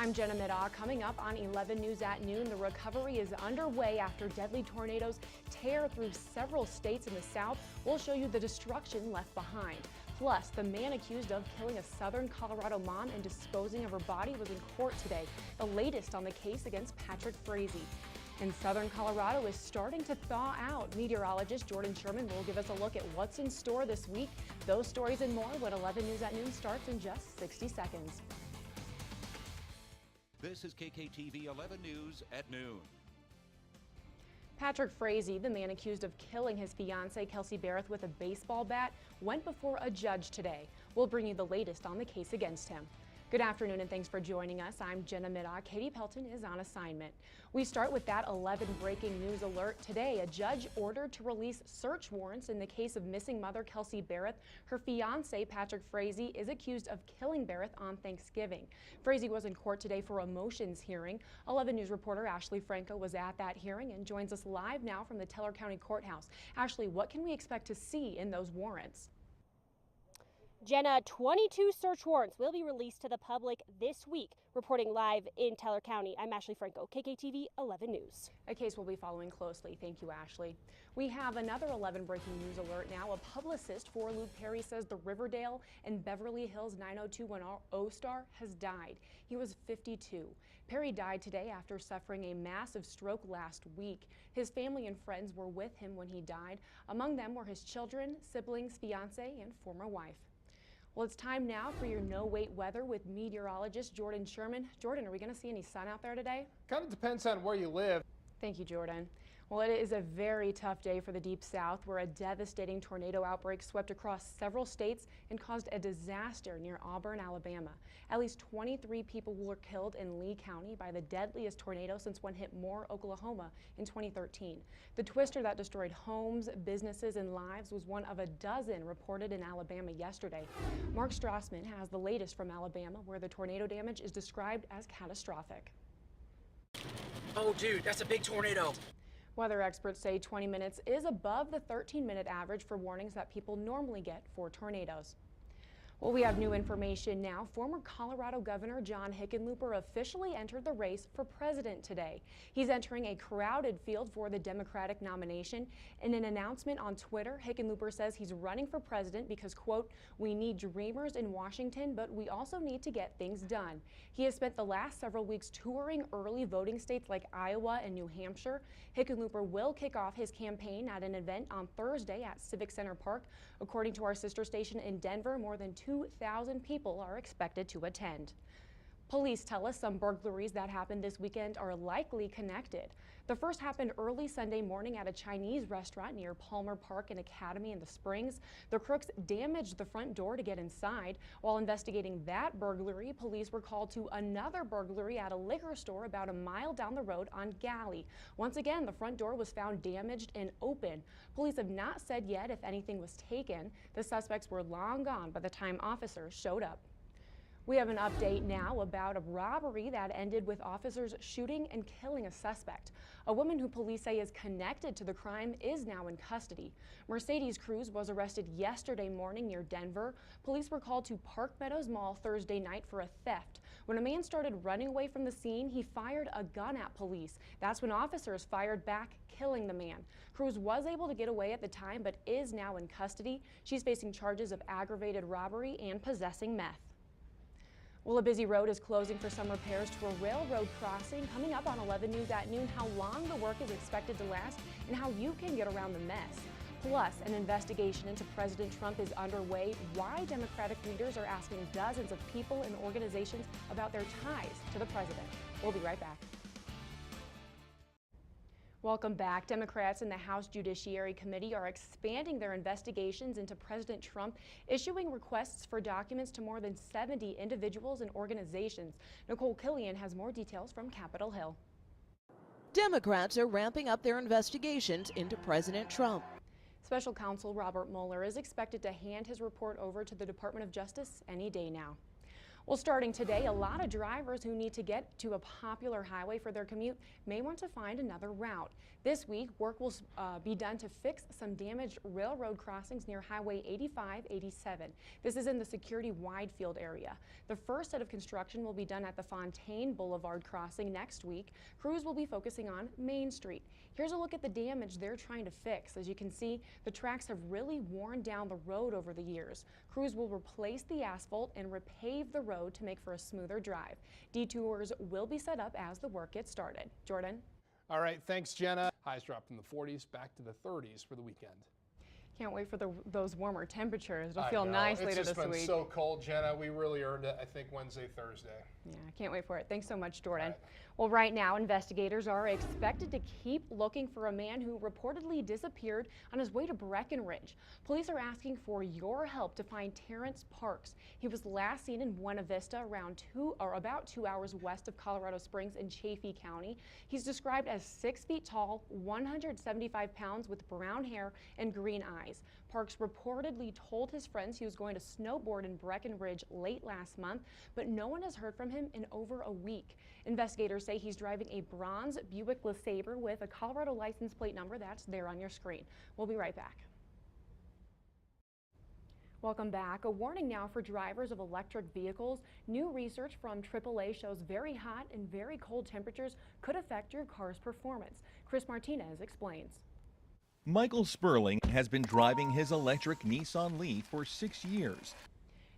I'm Jenna Middaugh. Coming up on 11 News at noon, the recovery is underway after deadly tornadoes tear through several states in the South. We'll show you the destruction left behind. Plus, the man accused of killing a southern Colorado mom and disposing of her body was in court today. The latest on the case against Patrick Frazee. And southern Colorado is starting to thaw out. Meteorologist Jordan Sherman will give us a look at what's in store this week. Those stories and more when 11 News at noon starts in just 60 seconds. This is KKTV 11 News at noon. Patrick Frazee, the man accused of killing his fiancée Kelsey Barrett with a baseball bat, went before a judge today. We'll bring you the latest on the case against him. Good afternoon and thanks for joining us. I'm Jenna Middaugh. Katie Pelton is on assignment. We start with that 11 breaking news alert. Today, a judge ordered to release search warrants in the case of missing mother Kelsey Barrett. Her fiancé Patrick Frazee is accused of killing Barrett on Thanksgiving. Frazee was in court today for a motions hearing. 11 News reporter Ashley Franco was at that hearing and joins us live now from the Teller County Courthouse. Ashley, what can we expect to see in those warrants? Jenna, 22 search warrants will be released to the public this week. Reporting live in Teller County, I'm Ashley Franco, KKTV 11 News. A case we'll be following closely. Thank you, Ashley. We have another 11 breaking news alert now. A publicist for Luke Perry says the Riverdale and Beverly Hills 90210 star has died. He was 52. Perry died today after suffering a massive stroke last week. His family and friends were with him when he died. Among them were his children, siblings, fiance, and former wife. Well, it's time now for your no-wait weather with meteorologist Jordan Sherman. Jordan, are we going to see any sun out there today? Kind of depends on where you live. Thank you, Jordan. Well, it is a very tough day for the Deep South, where a devastating tornado outbreak swept across several states and caused a disaster near Auburn, Alabama. At least 23 people were killed in Lee County by the deadliest tornado since one hit Moore, Oklahoma in 2013. The twister that destroyed homes, businesses, and lives was one of a dozen reported in Alabama yesterday. Mark Strassman has the latest from Alabama, where the tornado damage is described as catastrophic. Oh, dude, that's a big tornado. Weather experts say 20 minutes is above the 13-minute average for warnings that people normally get for tornadoes. Well, we have new information now. Former Colorado Governor John Hickenlooper officially entered the race for president today. He's entering a crowded field for the Democratic nomination. In an announcement on Twitter, Hickenlooper says he's running for president because, quote, "We need dreamers in Washington, but we also need to get things done." He has spent the last several weeks touring early voting states like Iowa and New Hampshire. Hickenlooper will kick off his campaign at an event on Thursday at Civic Center Park. According to our sister station in Denver, more than 2,000 people are expected to attend. Police tell us some burglaries that happened this weekend are likely connected. The first happened early Sunday morning at a Chinese restaurant near Palmer Park and Academy in the Springs. The crooks damaged the front door to get inside. While investigating that burglary, police were called to another burglary at a liquor store about a mile down the road on Galley. Once again, the front door was found damaged and open. Police have not said yet if anything was taken. The suspects were long gone by the time officers showed up. We have an update now about a robbery that ended with officers shooting and killing a suspect. A woman who police say is connected to the crime is now in custody. Mercedes Cruz was arrested yesterday morning near Denver. Police were called to Park Meadows Mall Thursday night for a theft. When a man started running away from the scene, he fired a gun at police. That's when officers fired back, killing the man. Cruz was able to get away at the time, but is now in custody. She's facing charges of aggravated robbery and possessing meth. Well, a busy road is closing for some repairs to a railroad crossing. Coming up on 11 News at noon, how long the work is expected to last and how you can get around the mess. Plus, an investigation into President Trump is underway. Why Democratic leaders are asking dozens of people and organizations about their ties to the president. We'll be right back. Welcome back. Democrats in the House Judiciary Committee are expanding their investigations into President Trump, issuing requests for documents to more than 70 individuals and organizations. Nicole Killian has more details from Capitol Hill. Democrats are ramping up their investigations into President Trump. Special counsel Robert Mueller is expected to hand his report over to the Department of Justice any day now. Well, starting today, a lot of drivers who need to get to a popular highway for their commute may want to find another route. This week, work will be done to fix some damaged railroad crossings near Highway 85-87. This is in the Security Widefield area. The first set of construction will be done at the Fontaine Boulevard crossing next week. Crews will be focusing on Main Street. Here's a look at the damage they're trying to fix. As you can see, the tracks have really worn down the road over the years. Crews will replace the asphalt and repave the road to make for a smoother drive. Detours will be set up as the work gets started. Jordan? All right, thanks, Jenna. Highs dropped from the 40s back to the 30s for the weekend. Can't wait for those warmer temperatures. It'll feel nice later this week. It's just been so cold, Jenna. We really earned it, I think, Wednesday, Thursday. Yeah, I can't wait for it. Thanks so much, Jordan. Right. Well, right now, investigators are expected to keep looking for a man who reportedly disappeared on his way to Breckenridge. Police are asking for your help to find Terrence Parks. He was last seen in Buena Vista about 2 hours west of Colorado Springs in Chaffee County. He's described as 6 feet tall, 175 pounds with brown hair and green eyes. Parks reportedly told his friends he was going to snowboard in Breckenridge late last month, but no one has heard from him in over a week. Investigators say he's driving a bronze Buick LeSabre with a Colorado license plate number that's there on your screen. We'll be right back. Welcome back. A warning now for drivers of electric vehicles. New research from AAA shows very hot and very cold temperatures could affect your car's performance. Chris Martinez explains. Michael Sperling has been driving his electric Nissan Leaf for 6 years.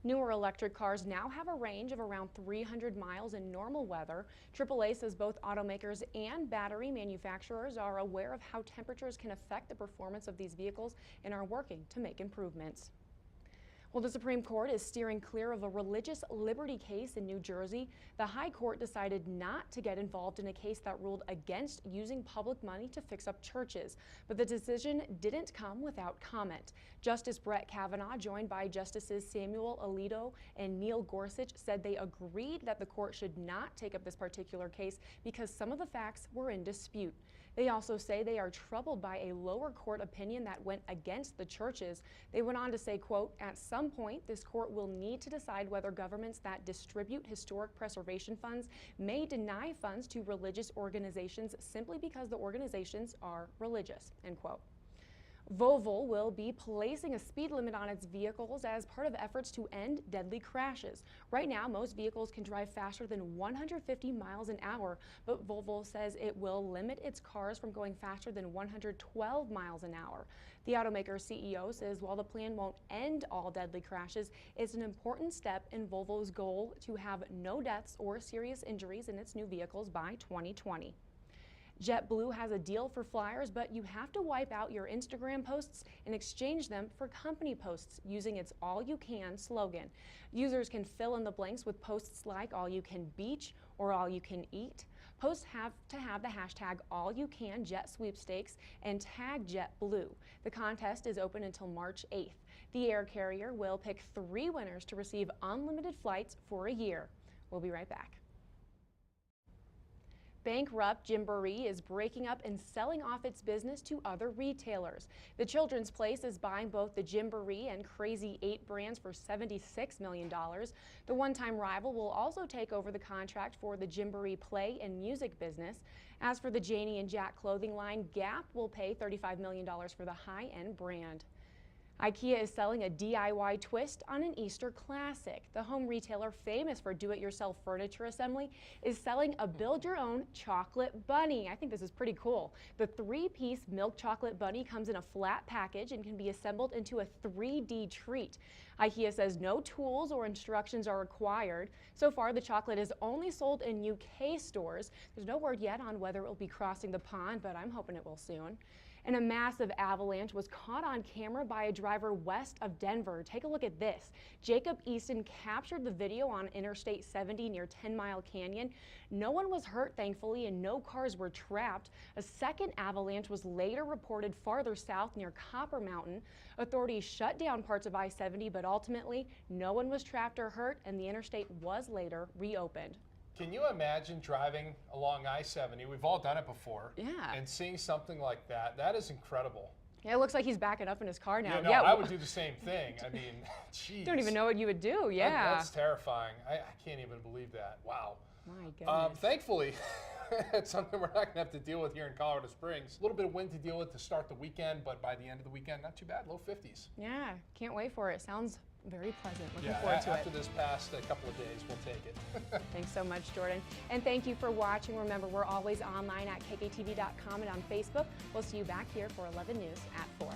Newer electric cars now have a range of around 300 miles in normal weather. AAA says both automakers and battery manufacturers are aware of how temperatures can affect the performance of these vehicles and are working to make improvements. Well, the Supreme Court is steering clear of a religious liberty case in New Jersey. The High Court decided not to get involved in a case that ruled against using public money to fix up churches. But the decision didn't come without comment. Justice Brett Kavanaugh, joined by Justices Samuel Alito and Neil Gorsuch, said they agreed that the court should not take up this particular case because some of the facts were in dispute. They also say they are troubled by a lower court opinion that went against the churches. They went on to say, quote, "At some point, this court will need to decide whether governments that distribute historic preservation funds may deny funds to religious organizations simply because the organizations are religious," end quote. Volvo will be placing a speed limit on its vehicles as part of efforts to end deadly crashes. Right now, most vehicles can drive faster than 150 miles an hour, but Volvo says it will limit its cars from going faster than 112 miles an hour. The automaker's CEO says while the plan won't end all deadly crashes, it's an important step in Volvo's goal to have no deaths or serious injuries in its new vehicles by 2020. JetBlue has a deal for flyers, but you have to wipe out your Instagram posts and exchange them for company posts using its All You Can slogan. Users can fill in the blanks with posts like All You Can Beach or All You Can Eat. Posts have to have the hashtag AllYouCanJet sweepstakes and tag JetBlue. The contest is open until March 8th. The air carrier will pick 3 winners to receive unlimited flights for a year. We'll be right back. Bankrupt Gymboree is breaking up and selling off its business to other retailers. The Children's Place is buying both the Gymboree and Crazy 8 brands for $76 million. The one-time rival will also take over the contract for the Gymboree Play and Music business. As for the Janie and Jack clothing line, Gap will pay $35 million for the high-end brand. IKEA is selling a DIY twist on an Easter classic. The home retailer, famous for do-it-yourself furniture assembly, is selling a build-your-own chocolate bunny. I think this is pretty cool. The 3-piece milk chocolate bunny comes in a flat package and can be assembled into a 3D treat. IKEA says no tools or instructions are required. So far, the chocolate is only sold in UK stores. There's no word yet on whether it will be crossing the pond, but I'm hoping it will soon. And a massive avalanche was caught on camera by a driver west of Denver. Take a look at this. Jacob Easton captured the video on Interstate 70 near 10 Mile Canyon. No one was hurt, thankfully, and no cars were trapped. A second avalanche was later reported farther south near Copper Mountain. Authorities shut down parts of I-70, but ultimately no one was trapped or hurt, and the interstate was later reopened. Can you imagine driving along I-70? We've all done it before. Yeah. And seeing something like that. That is incredible. Yeah, it looks like he's backing up in his car now. Yeah, no, I would do the same thing. I mean, geez. Don't even know what you would do. Yeah. That's terrifying. I can't even believe that. Wow. My goodness. Thankfully, it's something we're not going to have to deal with here in Colorado Springs. A little bit of wind to deal with to start the weekend, but by the end of the weekend, not too bad, low 50s. Yeah, can't wait for it. Sounds very pleasant. Looking Yeah, forward to after it. this past couple of days, we'll take it. Thanks so much, Jordan. And thank you for watching. Remember, we're always online at KKTV.com and on Facebook. We'll see you back here for 11 News at 4.